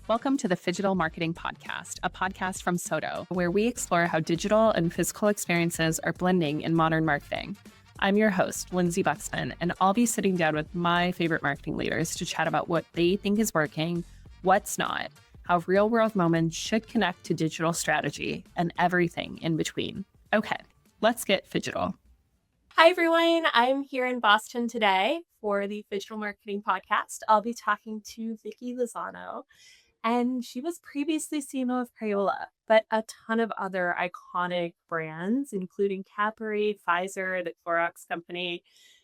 Welcome to the Phygital Marketing Podcast, a podcast from Sotto, where we explore how digital and physical experiences are blending in modern marketing. I'm your host, Lindsey Buxman, and I'll be sitting down with my favorite marketing leaders to chat about what they think is working, what's not, how real-world moments should connect to digital strategy, and everything in between. Okay, let's get Phygital. Hi, everyone. I'm here in Boston today for the Phygital Marketing Podcast. I'll be talking to Vicky Lozano, and she was previously CMO of Crayola, but a ton of other iconic brands, including Cadbury, Pfizer, the Clorox Company.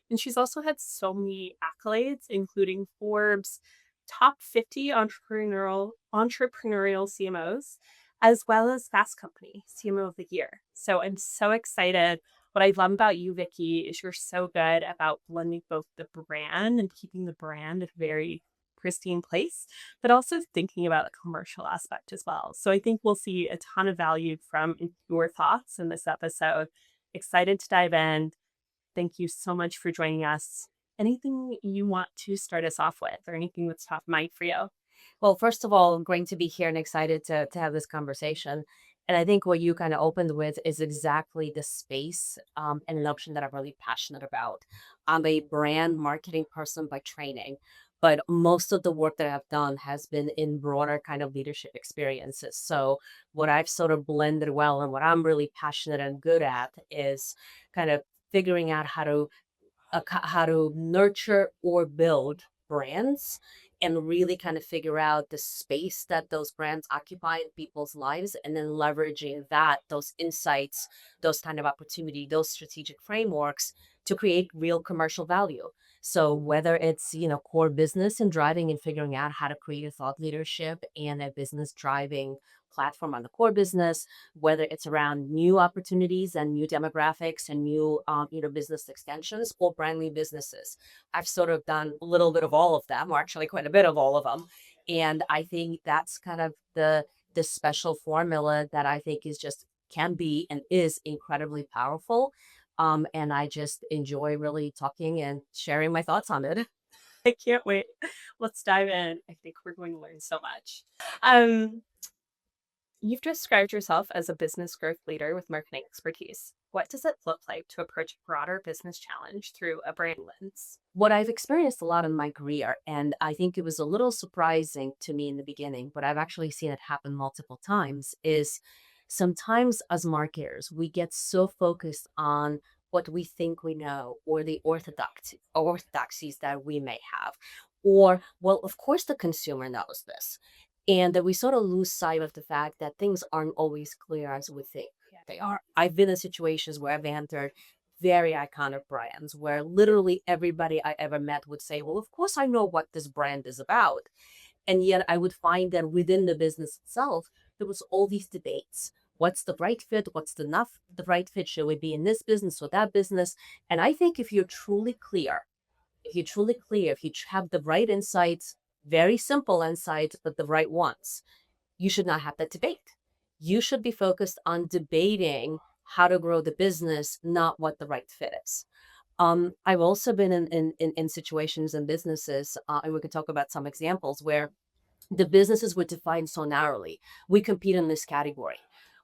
And she's also had so many accolades, including Forbes' top 50 entrepreneurial CMOs, as well as Fast Company CMO of the Year. So I'm so excited. What I love about you, Vicky, is you're so good about blending both the brand and keeping the brand a very pristine place, but also thinking about the commercial aspect as well. So I think we'll see a ton of value from your thoughts in this episode. Excited to dive in. Thank you so much for joining us. Anything you want to start us off with, or anything that's top of mind for you? Well, first of all, I'm great to be here and excited to have this conversation. And I think what you kind of opened with is exactly the space and an option that I'm really passionate about. I'm a brand marketing person by training, but most of the work that I've done has been in broader kind of leadership experiences. So what I've sort of blended well and what I'm really passionate and good at is kind of figuring out how to nurture or build brands and really kind of figure out the space that those brands occupy in people's lives, and then leveraging those insights, those kind of opportunity, those strategic frameworks to create real commercial value. So whether it's, core business and driving and figuring out how to create a thought leadership and a business driving platform on the core business, whether it's around new opportunities and new demographics and new, business extensions or brand new businesses. I've sort of done a little bit of all of them, or actually quite a bit of all of them. And I think that's kind of the special formula that I think is just can be and is incredibly powerful. And I just enjoy really talking and sharing my thoughts on it. I can't wait. Let's dive in. I think we're going to learn so much. Um, You've described yourself as a business growth leader with marketing expertise. What does it look like to approach a broader business challenge through a brand lens? What I've experienced a lot in my career, and I think it was a little surprising to me in the beginning, but I've actually seen it happen multiple times, is sometimes as marketers, we get so focused on what we think we know or the orthodoxies that we may have. Or, well, of course the consumer knows this. And that we sort of lose sight of the fact that things aren't always clear as we think they are. I've been in situations where I've entered very iconic brands where literally everybody I ever met would say, well, of course I know what this brand is about. And yet I would find that within the business itself, there was all these debates. What's the right fit? What's the right fit? Should we be in this business or that business? And I think if you have the right insights, very simple insights, but the right ones, you should not have that debate. You should be focused on debating how to grow the business, not what the right fit is. I've also been in situations and businesses, and we could talk about some examples where the businesses were defined so narrowly. We compete in this category.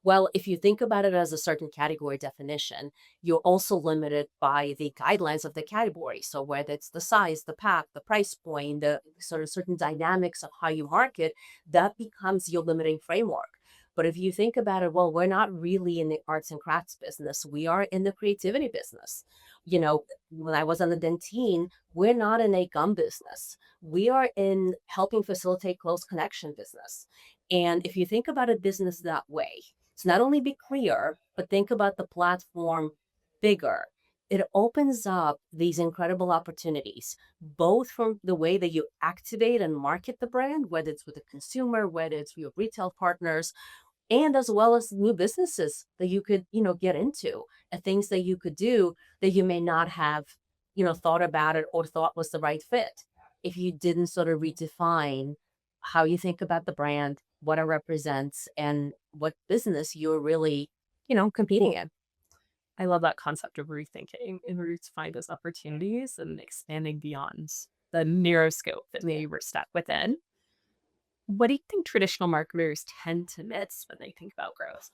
Well, if you think about it as a certain category definition, you're also limited by the guidelines of the category. So whether it's the size, the pack, the price point, the sort of certain dynamics of how you market, that becomes your limiting framework. But if you think about it, well, we're not really in the arts and crafts business. We are in the creativity business. When I was on the Dentine, we're not in a gum business. We are in helping facilitate close connection business. And if you think about a business that way, it's not only be clear, but think about the platform bigger. It opens up these incredible opportunities, both from the way that you activate and market the brand, whether it's with the consumer, whether it's with your retail partners, and as well as new businesses that you could, get into, and things that you could do that you may not have, thought about it or thought was the right fit if you didn't sort of redefine how you think about the brand, what it represents, and what business you're really, competing in. I love that concept of rethinking in order to find those opportunities and expanding beyond the narrow scope that maybe we're stuck within. What do you think traditional marketers tend to miss when they think about growth?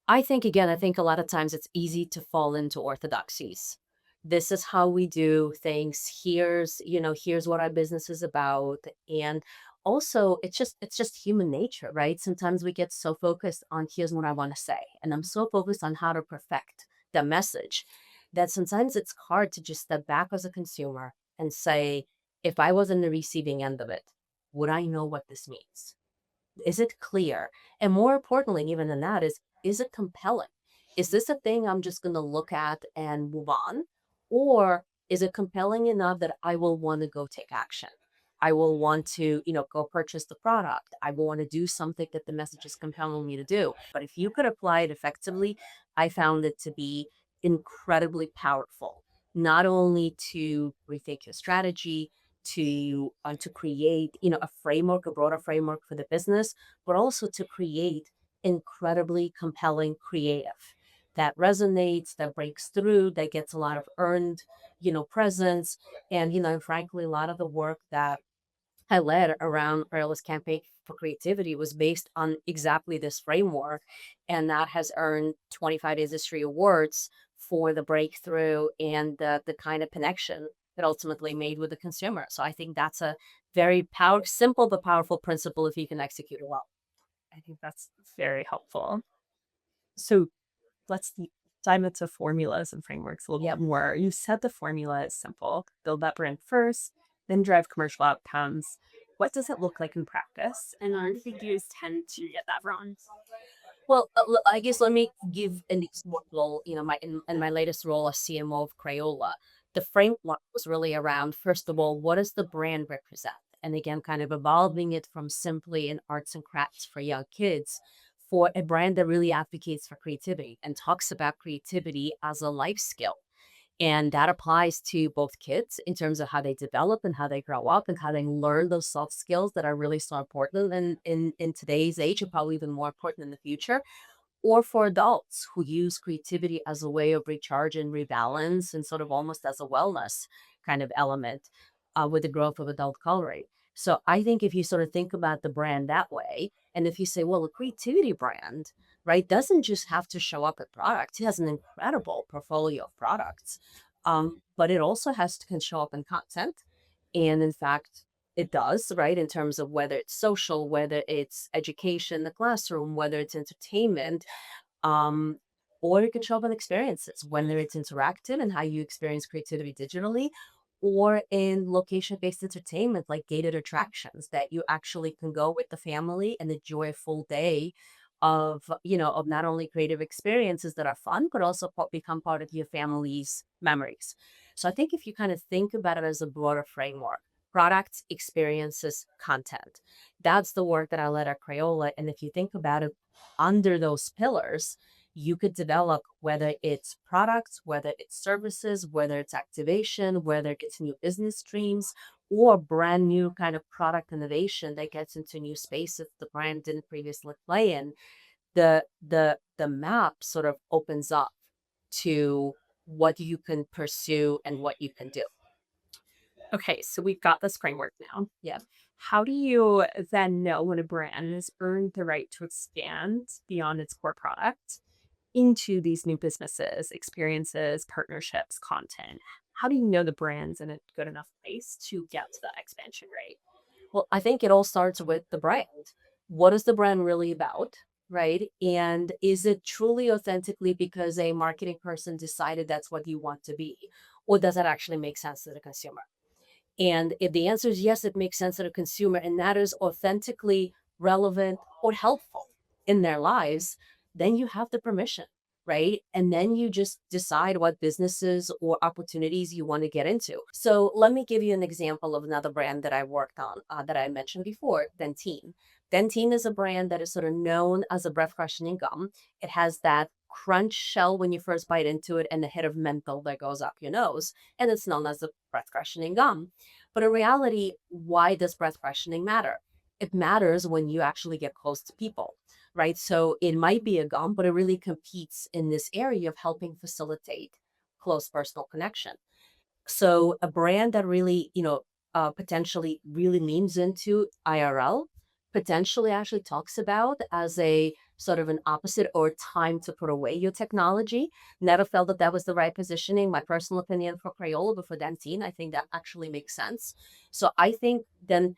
I think a lot of times it's easy to fall into orthodoxies. This is how we do things. Here's what our business is about. And also it's just human nature, right? Sometimes we get so focused on here's what I want to say. And I'm so focused on how to perfect the message that sometimes it's hard to just step back as a consumer and say, if I was on the receiving end of it, would I know what this means? Is it clear? And more importantly, even than that, is it compelling? Is this a thing I'm just going to look at and move on? Or is it compelling enough that I will want to go take action? I will want to, go purchase the product. I will want to do something that the message is compelling me to do. But if you could apply it effectively, I found it to be incredibly powerful, not only to rethink your strategy, to create a framework, a broader framework for the business, but also to create incredibly compelling creative that resonates, that breaks through, that gets a lot of earned presence. And frankly, a lot of the work that I led around Crayola's campaign for creativity was based on exactly this framework. And that has earned 25 industry awards for the breakthrough and the kind of connection that ultimately made with the consumer. So I think that's a very simple but powerful principle if you can execute it well. I think that's very helpful. So let's dive into formulas and frameworks a little Yep. bit more. You said the formula is simple: build that brand first, then drive commercial outcomes. What does it look like in practice? And our figures tend to get that wrong. Well, I guess let me give an example. In my latest role as CMO of Crayola, the framework was really around, first of all, what does the brand represent? And again, kind of evolving it from simply an arts and crafts for young kids for a brand that really advocates for creativity and talks about creativity as a life skill. And that applies to both kids in terms of how they develop and how they grow up and how they learn those soft skills that are really so important in today's age and probably even more important in the future, or for adults who use creativity as a way of recharge and rebalance and sort of almost as a wellness kind of element with the growth of adult coloring. So I think if you sort of think about the brand that way, and if you say, well, a creativity brand, right, doesn't just have to show up at products. It has an incredible portfolio of products, but it also can show up in content. And in fact, it does, right, in terms of whether it's social, whether it's education, the classroom, whether it's entertainment, um, or it can show up in experiences, whether it's interactive and how you experience creativity digitally, or in location-based entertainment like gated attractions that you actually can go with the family and enjoy a full day of not only creative experiences that are fun, but also become part of your family's memories. So I think if you kind of think about it as a broader framework, products, experiences, content, that's the work that I led at Crayola. And if you think about it under those pillars, you could develop whether it's products, whether it's services, whether it's activation, whether it's new business streams, or brand new kind of product innovation that gets into new spaces the brand didn't previously play in. The map sort of opens up to what you can pursue and what you can do. Okay, so we've got this framework now. Yeah. How do you then know when a brand has earned the right to expand beyond its core product into these new businesses, experiences, partnerships, content? How do you know the brand's in a good enough place to get to that expansion rate? Well, I think it all starts with the brand. What is the brand really about? Right. And is it truly authentically because a marketing person decided that's what you want to be? Or does that actually make sense to the consumer? And if the answer is yes, it makes sense to the consumer and that is authentically relevant or helpful in their lives, then you have the permission, right? And then you just decide what businesses or opportunities you want to get into. So let me give you an example of another brand that I worked on that I mentioned before, Dentine. Dentine is a brand that is sort of known as a breath freshening gum. It has that crunch shell when you first bite into it and the hit of menthol that goes up your nose. And it's known as a breath freshening gum. But in reality, why does breath freshening matter? It matters when you actually get close to people, right? So it might be a gum, but it really competes in this area of helping facilitate close personal connection. So a brand that really, potentially really leans into IRL, potentially actually talks about as a sort of an opposite or time to put away your technology. Never felt that that was the right positioning. My personal opinion for Crayola before Dentine, I think that actually makes sense. So I think then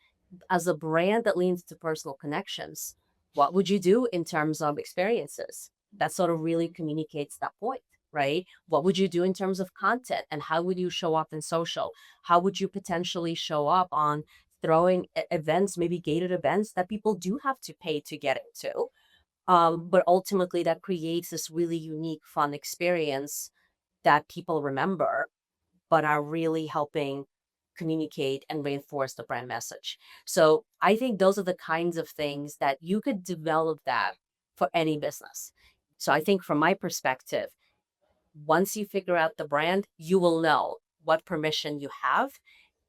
as a brand that leans to personal connections, what would you do in terms of experiences? That sort of really communicates that point, right? What would you do in terms of content and how would you show up in social? How would you potentially show up on throwing events, maybe gated events that people do have to pay to get into? But ultimately, that creates this really unique, fun experience that people remember but are really helping communicate and reinforce the brand message. So I think those are the kinds of things that you could develop that for any business. So I think from my perspective, once you figure out the brand, you will know what permission you have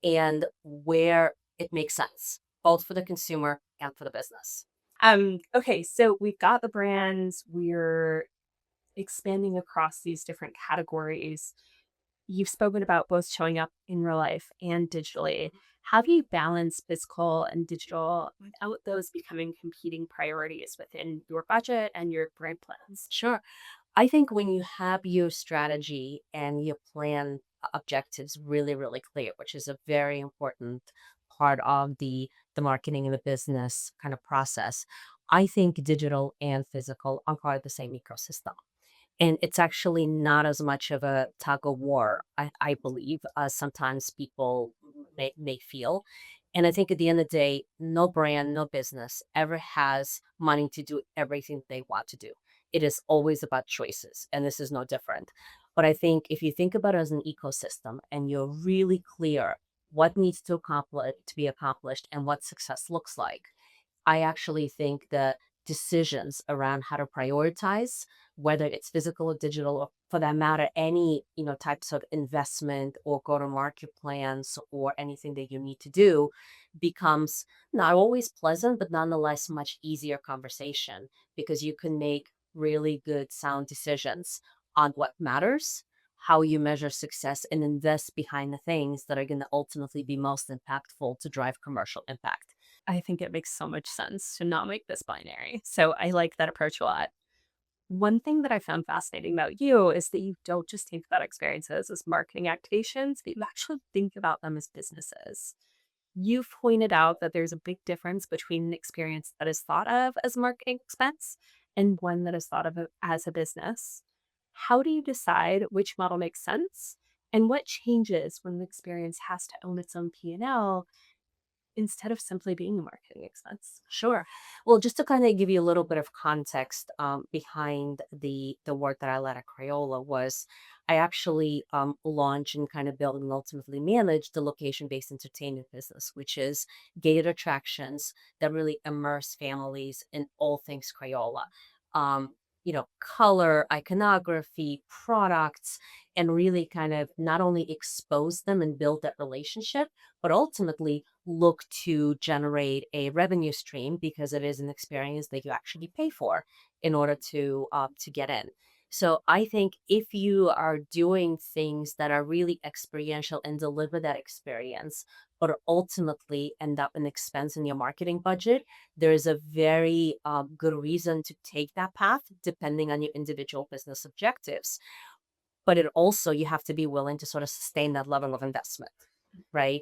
and where it makes sense, both for the consumer and for the business. Okay, so we've got the brands, we're expanding across these different categories. You've spoken about both showing up in real life and digitally. How do you balance physical and digital without those becoming competing priorities within your budget and your brand plans? Sure. I think when you have your strategy and your plan objectives really, really clear, which is a very important part of the marketing and the business kind of process, I think digital and physical are part of the same ecosystem. And it's actually not as much of a tug of war, I believe, as sometimes people may feel. And I think at the end of the day, no brand, no business ever has money to do everything they want to do. It is always about choices, and this is no different. But I think if you think about it as an ecosystem and you're really clear what needs to be accomplished and what success looks like, I actually think that decisions around how to prioritize, whether it's physical or digital, or for that matter, any types of investment or go-to-market plans or anything that you need to do, becomes not always pleasant, but nonetheless much easier conversation because you can make really good, sound decisions on what matters, how you measure success, and invest behind the things that are going to ultimately be most impactful to drive commercial impact. I think it makes so much sense to not make this binary. So I like that approach a lot. One thing that I found fascinating about you is that you don't just think about experiences as marketing activations, but you actually think about them as businesses. You've pointed out that there's a big difference between an experience that is thought of as a marketing expense and one that is thought of as a business. How do you decide which model makes sense? And what changes when the experience has to own its own P&L instead of simply being a marketing expense? Sure. Well, just to kind of give you a little bit of context behind the work that I led at Crayola was I actually launched and kind of built and ultimately managed the location-based entertainment business, which is gated attractions that really immerse families in all things Crayola. Color, iconography, products, and really kind of not only expose them and build that relationship, but ultimately look to generate a revenue stream because it is an experience that you actually pay for in order to get in. So I think if you are doing things that are really experiential and deliver that experience, but ultimately end up an expense in your marketing budget, there is a very good reason to take that path depending on your individual business objectives. But it also, you have to be willing to sort of sustain that level of investment, right?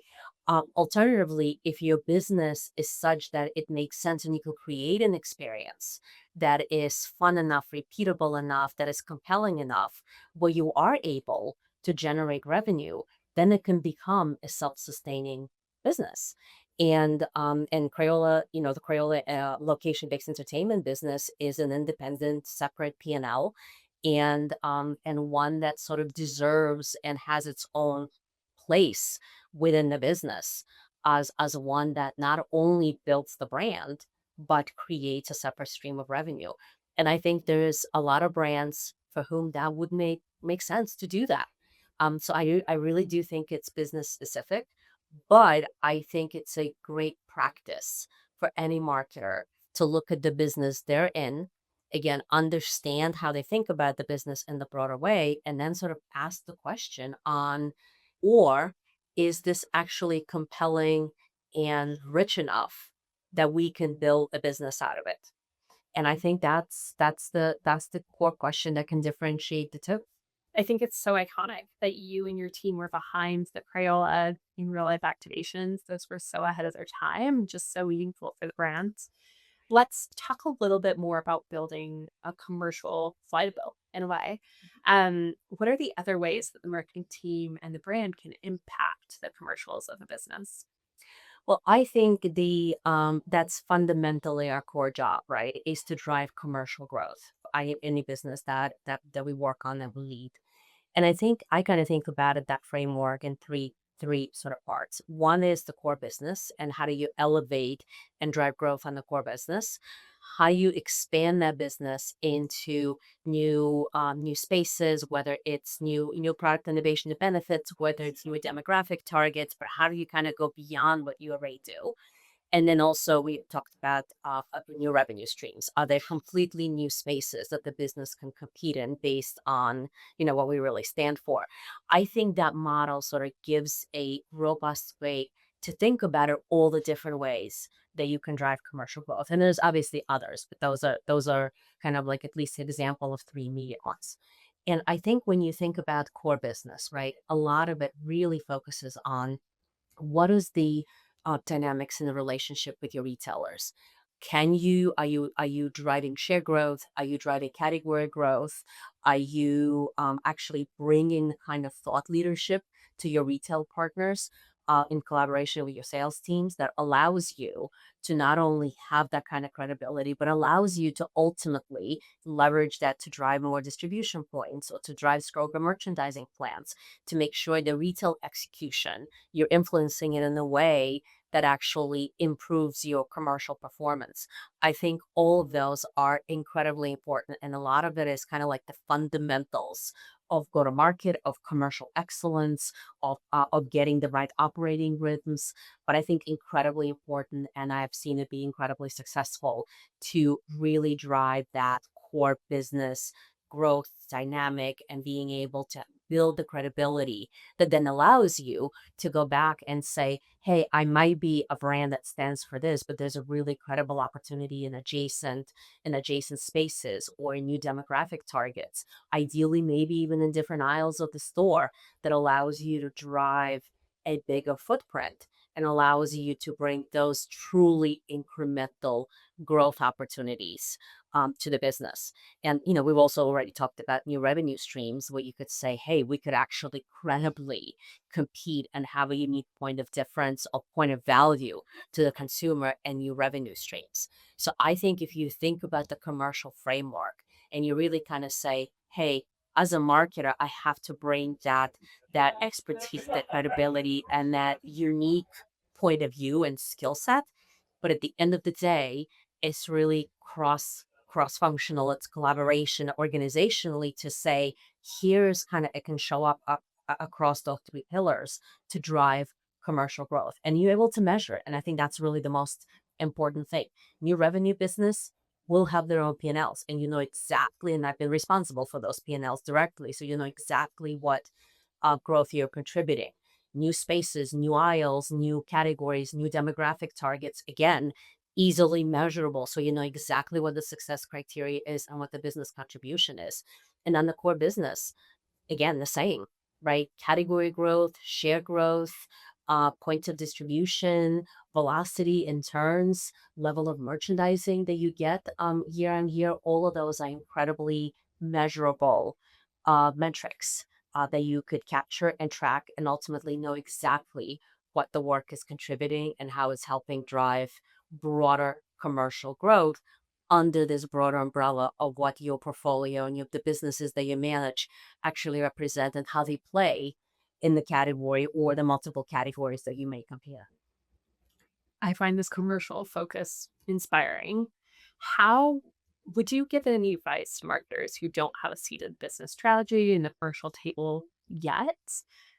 Alternatively, if your business is such that it makes sense and you can create an experience that is fun enough, repeatable enough, that is compelling enough, where you are able to generate revenue, then it can become a self-sustaining business. And Crayola, the Crayola location-based entertainment business is an independent, separate P&L, and one that sort of deserves and has its own place within the business as one that not only builds the brand but creates a separate stream of revenue. And I think there's a lot of brands for whom that would make sense to do that. So I really do think it's business specific, but I think it's a great practice for any marketer to look at the business they're in, again, understand how they think about the business in the broader way, and then sort of ask the question on, or is this actually compelling and rich enough that we can build a business out of it. And I think that's the core question that can differentiate the two. I think it's so iconic that you and your team were behind the Crayola in real life activations. Those were so ahead of their time, just so meaningful for the brands. Let's talk a little bit more about building a commercial flywheel in a way. What are the other ways that the marketing team and the brand can impact the commercials of a business? Well, I think the that's fundamentally our core job, right? Is to drive commercial growth. Any business that we work on that we lead. And I think I kind of think about it that framework in three sort of parts. One is the core business and how do you elevate and drive growth on the core business? How you expand that business into new spaces, whether it's new product innovation and benefits, whether it's new demographic targets, but how do you kind of go beyond what you already do? And then also we talked about new revenue streams. Are there completely new spaces that the business can compete in based on, what we really stand for? I think that model sort of gives a robust way to think about it, all the different ways that you can drive commercial growth. And there's obviously others, but those are kind of like at least an example of three immediate ones. And I think when you think about core business, right, a lot of it really focuses on what is the dynamics in the relationship with your retailers. Are you driving share growth? Are you driving category growth? Are you actually bringing kind of thought leadership to your retail partners in collaboration with your sales teams that allows you to not only have that kind of credibility, but allows you to ultimately leverage that to drive more distribution points or to drive stronger merchandising plans to make sure the retail execution, you're influencing it in a way that actually improves your commercial performance. I think all of those are incredibly important. And a lot of it is kind of like the fundamentals of go to market, of commercial excellence, of getting the right operating rhythms. But I think incredibly important, and I've seen it be incredibly successful to really drive that core business growth dynamic and being able to build the credibility that then allows you to go back and say, hey, I might be a brand that stands for this, but there's a really credible opportunity in adjacent spaces or in new demographic targets, ideally maybe even in different aisles of the store, that allows you to drive a bigger footprint and allows you to bring those truly incremental growth opportunities to the business. And, we've also already talked about new revenue streams where you could say, hey, we could actually credibly compete and have a unique point of difference or point of value to the consumer and new revenue streams. So I think if you think about the commercial framework and you really kind of say, hey, as a marketer, I have to bring that expertise, that credibility, and that unique point of view and skill set. But at the end of the day, it's really cross functional. It's collaboration organizationally to say, here's kind of it can show up across those three pillars to drive commercial growth, and you're able to measure it. And I think that's really the most important thing. New revenue business will have their own P&Ls, and you know exactly, and I've been responsible for those P&Ls directly, so you know exactly what growth you're contributing. New spaces, new aisles, new categories, new demographic targets, again, easily measurable. So you know exactly what the success criteria is and what the business contribution is. And on the core business, again, the same, right? Category growth, share growth, points of distribution, velocity in turns, level of merchandising that you get year on year. All of those are incredibly measurable metrics that you could capture and track and ultimately know exactly what the work is contributing and how it's helping drive broader commercial growth under this broader umbrella of what your portfolio and the businesses that you manage actually represent and how they play in the category or the multiple categories that you may compete in. I find this commercial focus inspiring. How would you give any advice to marketers who don't have a seated business strategy in the commercial table yet?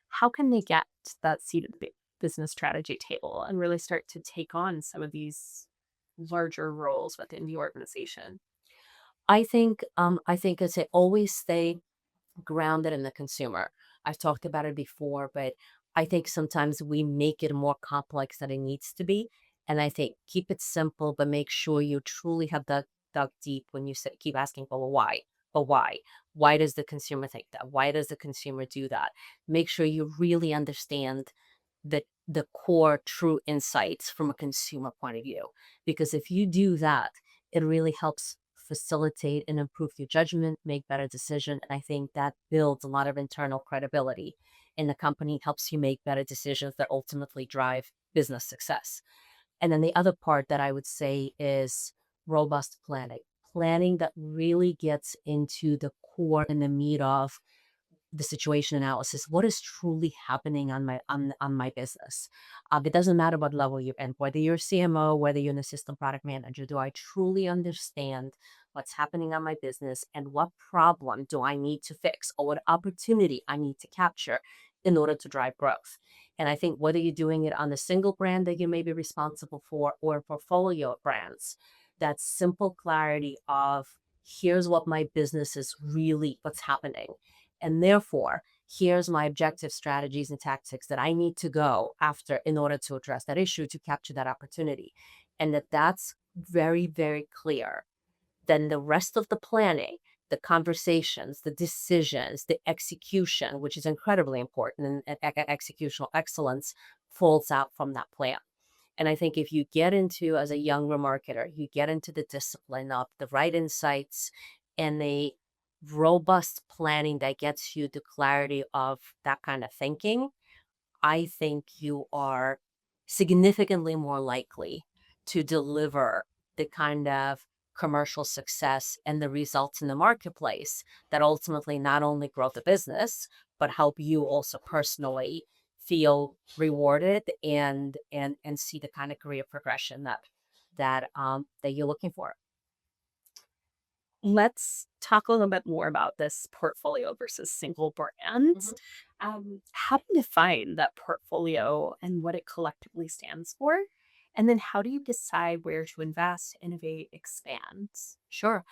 How can they get to that seated business strategy table and really start to take on some of these larger roles within the organization? I think as I always stay grounded in the consumer. I've talked about it before, but I think sometimes we make it more complex than it needs to be. And I think keep it simple, but make sure you truly have dug deep when you say, keep asking, well, why? But why? Why does the consumer think that? Why does the consumer do that? Make sure you really understand the core true insights from a consumer point of view. Because if you do that, it really helps facilitate and improve your judgment, make better decision. And I think that builds a lot of internal credibility in the company, helps you make better decisions that ultimately drive business success. And then the other part that I would say is robust planning. Planning that really gets into the core and the meat of the situation analysis. What is truly happening on my business? It doesn't matter what level you're in, whether you're a CMO, whether you're an assistant product manager. Do I truly understand what's happening on my business and what problem do I need to fix or what opportunity I need to capture in order to drive growth? And I think whether you're doing it on a single brand that you may be responsible for or a portfolio of brands, that simple clarity of here's what my business is really what's happening, and therefore, here's my objective strategies and tactics that I need to go after in order to address that issue, to capture that opportunity. And that's very, very clear. Then the rest of the planning, the conversations, the decisions, the execution, which is incredibly important, and executional excellence falls out from that plan. And I think if you get into, as a younger marketer, you get into the discipline of the right insights and the robust planning that gets you the clarity of that kind of thinking, I think you are significantly more likely to deliver the kind of commercial success and the results in the marketplace that ultimately not only grow the business, but help you also personally feel rewarded and see the kind of career progression that you're looking for. Let's talk a little bit more about this portfolio versus single brands. Mhm. How do you define that portfolio and what it collectively stands for? And then how do you decide where to invest, innovate, expand? Sure.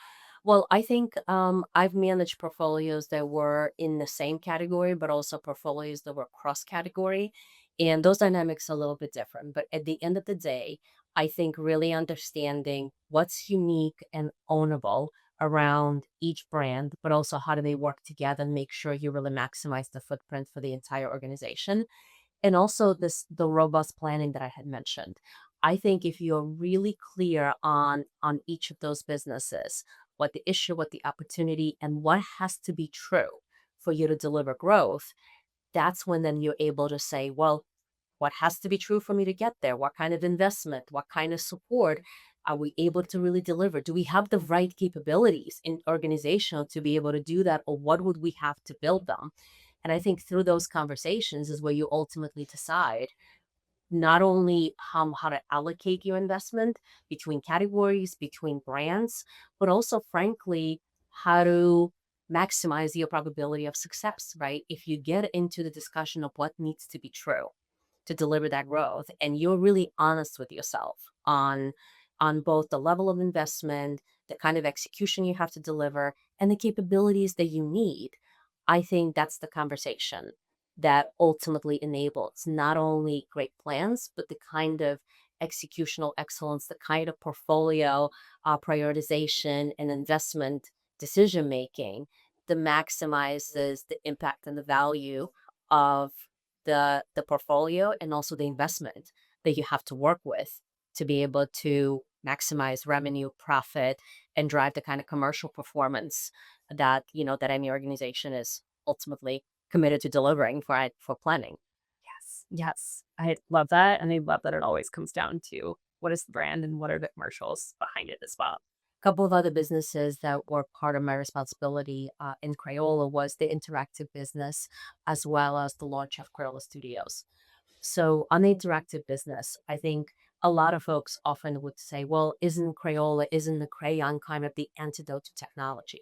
Well, I think I've managed portfolios that were in the same category, but also portfolios that were cross category. And those dynamics are a little bit different. But at the end of the day, I think really understanding what's unique and ownable around each brand, but also how do they work together and make sure you really maximize the footprint for the entire organization. And also the robust planning that I had mentioned. I think if you're really clear on each of those businesses, what the issue, what the opportunity, and what has to be true for you to deliver growth, that's when then you're able to say, well, what has to be true for me to get there? What kind of investment? What kind of support are we able to really deliver? Do we have the right capabilities in organizational to be able to do that, or what would we have to build them? And I think through those conversations is where you ultimately decide not only how to allocate your investment between categories, between brands, but also, frankly, how to maximize your probability of success, right? If you get into the discussion of what needs to be true to deliver that growth, and you're really honest with yourself on both the level of investment, the kind of execution you have to deliver, and the capabilities that you need, I think that's the conversation that ultimately enables not only great plans, but the kind of executional excellence, the kind of portfolio prioritization and investment decision making that maximizes the impact and the value of the portfolio and also the investment that you have to work with to be able to maximize revenue, profit, and drive the kind of commercial performance that that any organization is ultimately committed to delivering for planning. Yes. Yes. I love that. And I love that it always comes down to what is the brand and what are the commercials behind it as well. A couple of other businesses that were part of my responsibility in Crayola was the interactive business as well as the launch of Crayola Studios. So on the interactive business, I think a lot of folks often would say, well, isn't Crayola, isn't the crayon kind of the antidote to technology?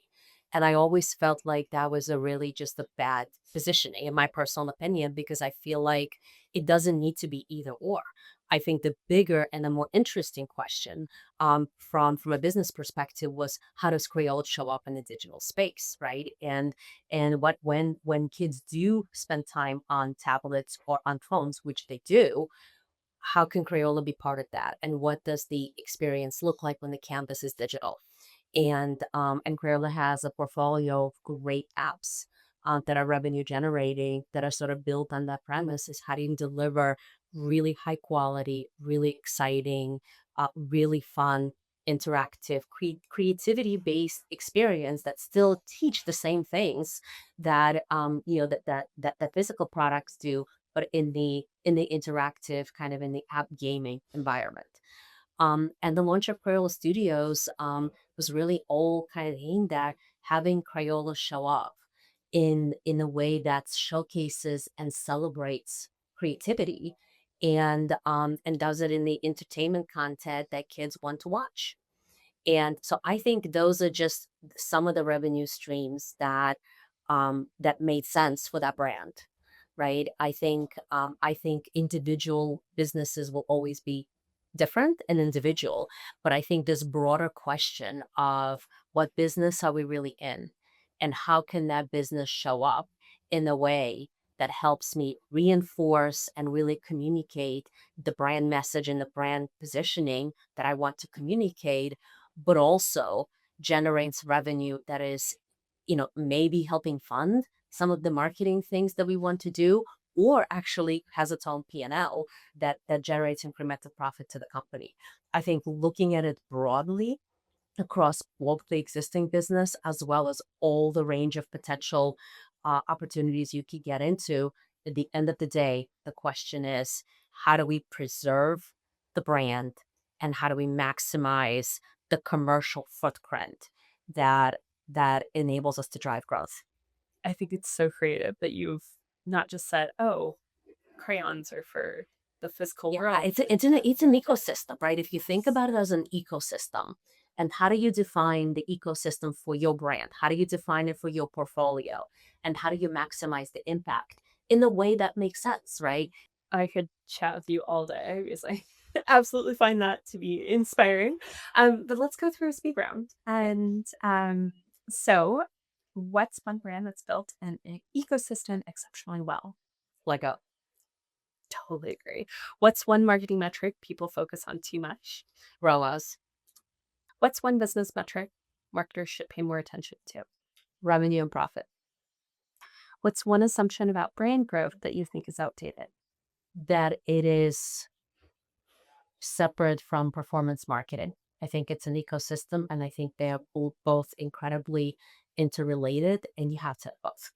And I always felt like that was a really just a bad positioning, in my personal opinion, because I feel like it doesn't need to be either or. I think the bigger and the more interesting question from a business perspective was how does Crayola show up in the digital space, right? And what when kids do spend time on tablets or on phones, which they do, how can Crayola be part of that? And what does the experience look like when the canvas is digital? And Crayola has a portfolio of great apps that are revenue generating, that are sort of built on that premise, is how do you deliver really high quality, really exciting, really fun, interactive, creativity based experience that still teach the same things that that physical products do, but in the interactive kind of in the app gaming environment. And the launch of Crayola Studios was really all kind of aimed at having Crayola show up in a way that showcases and celebrates creativity, and does it in the entertainment content that kids want to watch. And so I think those are just some of the revenue streams that made sense for that brand, right? I think individual businesses will always be different and individual, but I think this broader question of what business are we really in, and how can that business show up in a way that helps me reinforce and really communicate the brand message and the brand positioning that I want to communicate, but also generates revenue that is, maybe helping fund some of the marketing things that we want to do, or actually has its own P&L that generates incremental profit to the company. I think looking at it broadly across both the existing business as well as all the range of potential opportunities you could get into, at the end of the day, the question is, how do we preserve the brand, and how do we maximize the commercial footprint that enables us to drive growth? I think it's so creative that you've not just said, oh, crayons are for the physical Yeah, world. it's an ecosystem, right? If you think about it as an ecosystem, and how do you define the ecosystem for your brand? How do you define it for your portfolio? And how do you maximize the impact in the way that makes sense, right? I could chat with you all day because I absolutely find that to be inspiring. But let's go through a speed round. And so, what's one brand that's built an ecosystem exceptionally well? Like a Totally agree. What's one marketing metric people focus on too much? ROAS, What's one business metric marketers should pay more attention to? revenue and profit, What's one assumption about brand growth that you think is outdated? that it is separate from performance marketing. I think it's an ecosystem, and I think they are both incredibly interrelated, and you have to have both.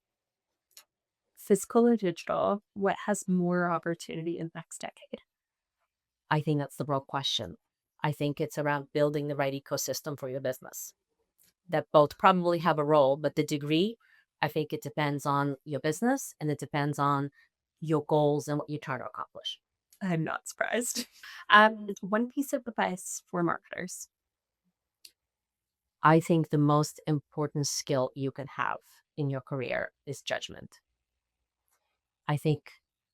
Physical or digital? What has more opportunity in the next decade? I think that's the broad question. I think it's around building the right ecosystem for your business, that both probably have a role, but the degree, I think it depends on your business, and it depends on your goals and what you're trying to accomplish. I'm not surprised. One piece of advice for marketers. I think the most important skill you can have in your career is judgment. I think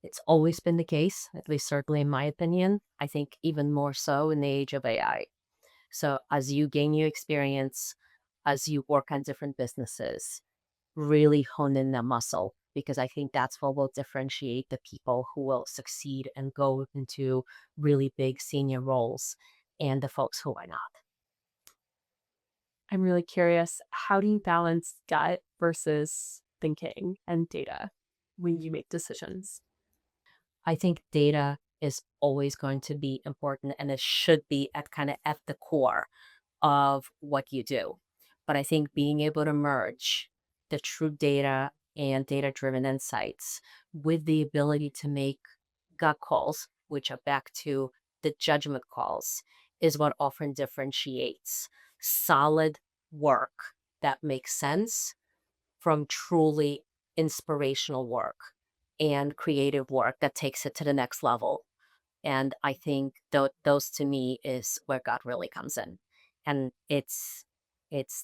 it's always been the case, at least certainly in my opinion. I think even more so in the age of AI. So as you gain new experience, as you work on different businesses, really hone in that muscle, because I think that's what will differentiate the people who will succeed and go into really big senior roles, and the folks who are not. I'm really curious, how do you balance gut versus thinking and data when you make decisions? I think data is always going to be important, and it should be at kind of at the core of what you do. But I think being able to merge the true data and data driven insights with the ability to make gut calls, which are back to the judgment calls, is what often differentiates solid work that makes sense from truly inspirational work and creative work that takes it to the next level. And I think those to me is where God really comes in. And it's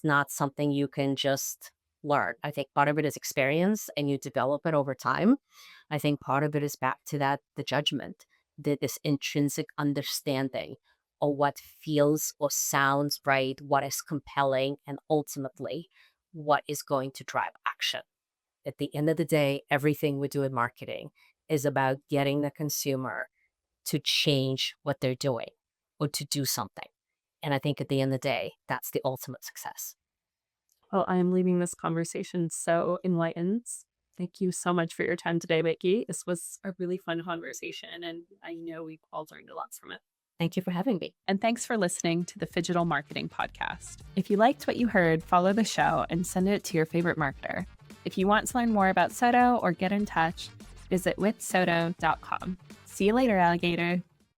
not something you can just learn. I think part of it is experience, and you develop it over time. I think part of it is back to that the judgment, this intrinsic understanding of what feels or sounds right, what is compelling, and ultimately what is going to drive action. At the end of the day, everything we do in marketing is about getting the consumer to change what they're doing or to do something. And I think at the end of the day, that's the ultimate success. Well, I am leaving this conversation so enlightened. Thank you so much for your time today, Vicky. This was a really fun conversation, and I know we've all learned a lot from it. Thank you for having me. And thanks for listening to the Phygital Marketing Podcast. If you liked what you heard, follow the show and send it to your favorite marketer. If you want to learn more about Sotto or get in touch, visit withsotto.com. See you later, alligator.